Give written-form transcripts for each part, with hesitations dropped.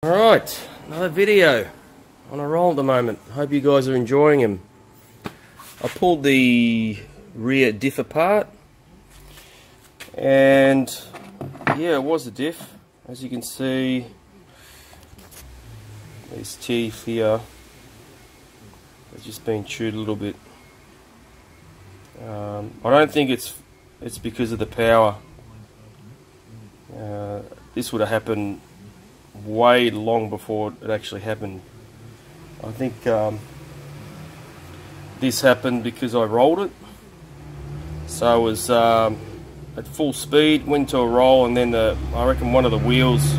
Alright, another video on a roll at the moment. Hope you guys are enjoying them. I pulled the rear diff apart and yeah, it was a diff. As you can see, these teeth here have just been chewed a little bit. I don't think it's because of the power. This would have happened way long before it actually happened. I think this happened because I rolled it. So I was at full speed, went to a roll, and then I reckon one of the wheels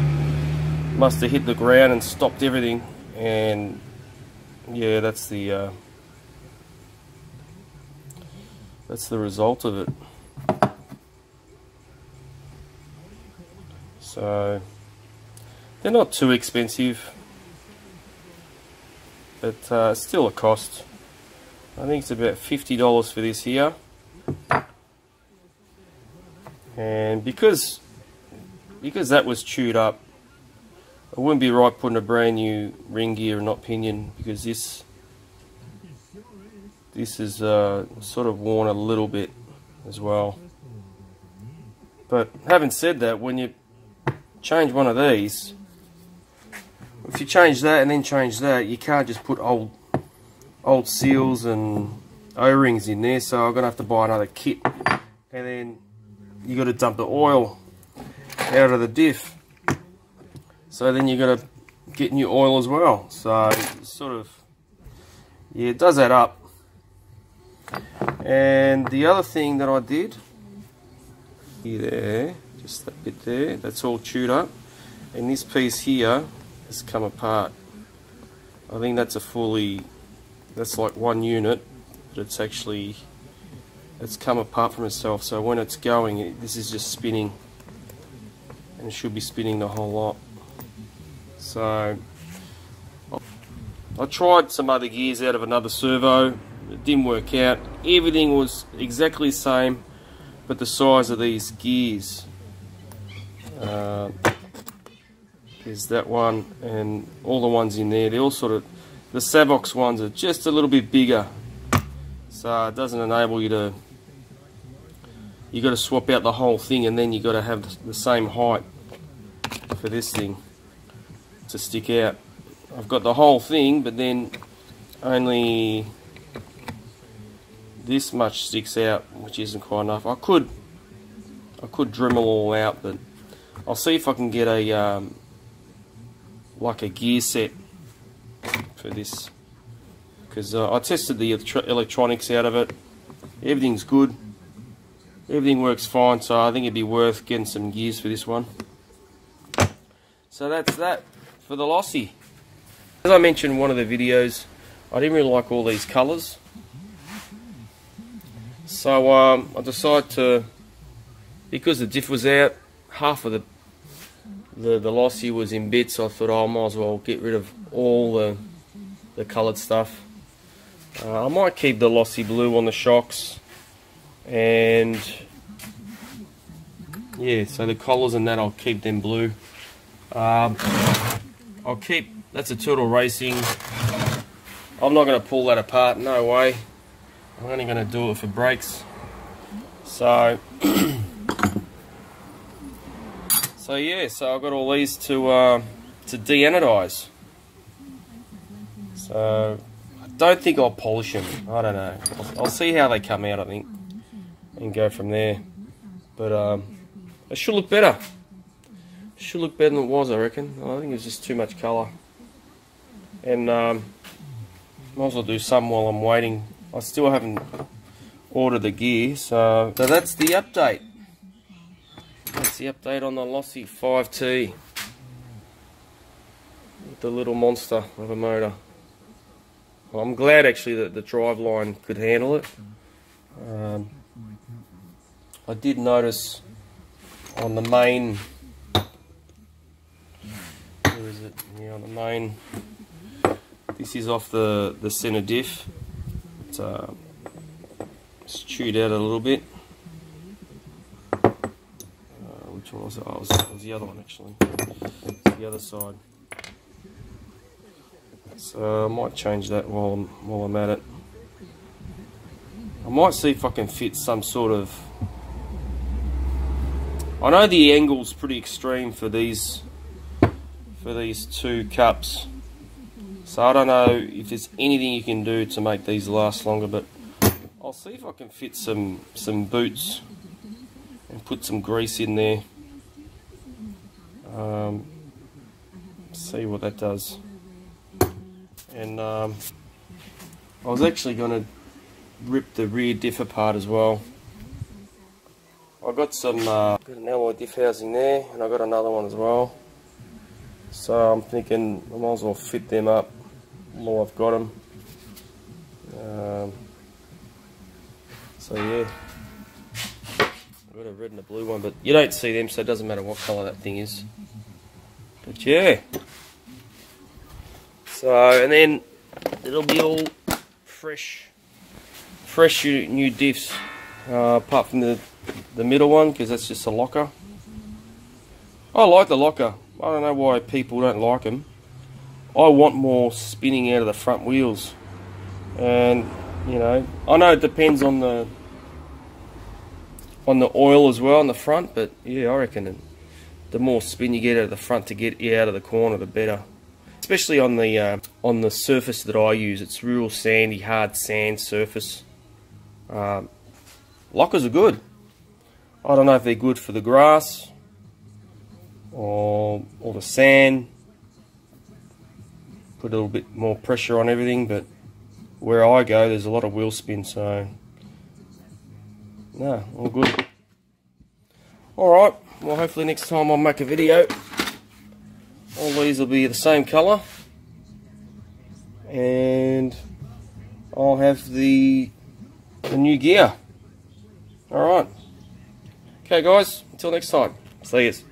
must have hit the ground and stopped everything. And yeah, that's the result of it. So they're not too expensive, but still a cost. I think it's about $50 for this here. And because that was chewed up, it wouldn't be right putting a brand new ring gear and not pinion, because this is sort of worn a little bit as well. But having said that, when you change one of these, if you change that and then change that, you can't just put old seals and O-rings in there, so I'm going to have to buy another kit. And then you got to dump the oil out of the diff. So then you got to get new oil as well. So sort of, yeah, it does add up. And the other thing that I did, there, just that bit there, that's all chewed up. And this piece here has come apart. I think that's that's like one unit, but it's come apart from itself. So when it's going, this is just spinning, and it should be spinning the whole lot. So I tried some other gears out of another servo. It didn't work out. Everything was exactly the same, but the size of these gears. There's that one, and all the ones in there, they're all sort of, the Savox ones are just a little bit bigger, so it doesn't enable you to, you got to swap out the whole thing, and then you got to have the same height for this thing to stick out. I've got the whole thing, but then only this much sticks out, which isn't quite enough. I could Dremel all out, but I'll see if I can get a like a gear set for this, because I tested the electronics out of it. Everything's good, everything works fine, so I think it'd be worth getting some gears for this one. So that's that for the Losi. As I mentioned in one of the videos, I didn't really like all these colours, so I decided to, because the diff was out, half of the Losi was in bits, I thought, oh, I might as well get rid of all the coloured stuff. I might keep the Losi blue on the shocks, and yeah, so the collars and that, I'll keep them blue. I'll keep, that's a Turtle Racing. I'm not going to pull that apart, no way. I'm only going to do it for brakes. So so yeah, so I've got all these to de-anodize. So I don't think I'll polish them. I don't know. I'll see how they come out, I think, and go from there. But it should look better. It should look better than it was, I reckon. I think it's just too much colour. And might as well do some while I'm waiting. I still haven't ordered the gear, so that's the update. That's the update on the Losi 5t with the little monster of a motor. Well, I'm glad actually that the drive line could handle it. I did notice on the main, where is it? Yeah, on the main, this is off the center diff. It's chewed out a little bit. Which one was it? Oh, it was the other one actually. It's the other side. So I might change that while I'm at it. I might see if I can fit some sort of... I know the angle's pretty extreme for these two cups, so I don't know if there's anything you can do to make these last longer, but I'll see if I can fit some boots and put some grease in there. See what that does. And I was actually going to rip the rear diff apart as well. I got some got an alloy diff housing there, and I got another one as well. So I'm thinking I might as well fit them up while I've got them. So yeah, I've got a red and a blue one, but you don't see them, so it doesn't matter what colour that thing is. But yeah. So, and then it'll be all fresh new diffs, apart from the middle one, because that's just a locker. I like the locker. I don't know why people don't like them. I want more spinning out of the front wheels, and you know, I know it depends on the oil as well on the front, but yeah, I reckon the more spin you get out of the front to get out of the corner, the better. Especially on the surface that I use. It's real sandy, hard sand surface. Lockers are good. I don't know if they're good for the grass or the sand. Put a little bit more pressure on everything, but where I go there's a lot of wheel spin, so no, all good. Alright, well hopefully next time I'll make a video. All these will be the same colour, and I'll have the new gear. Alright. Okay guys, until next time. See yous.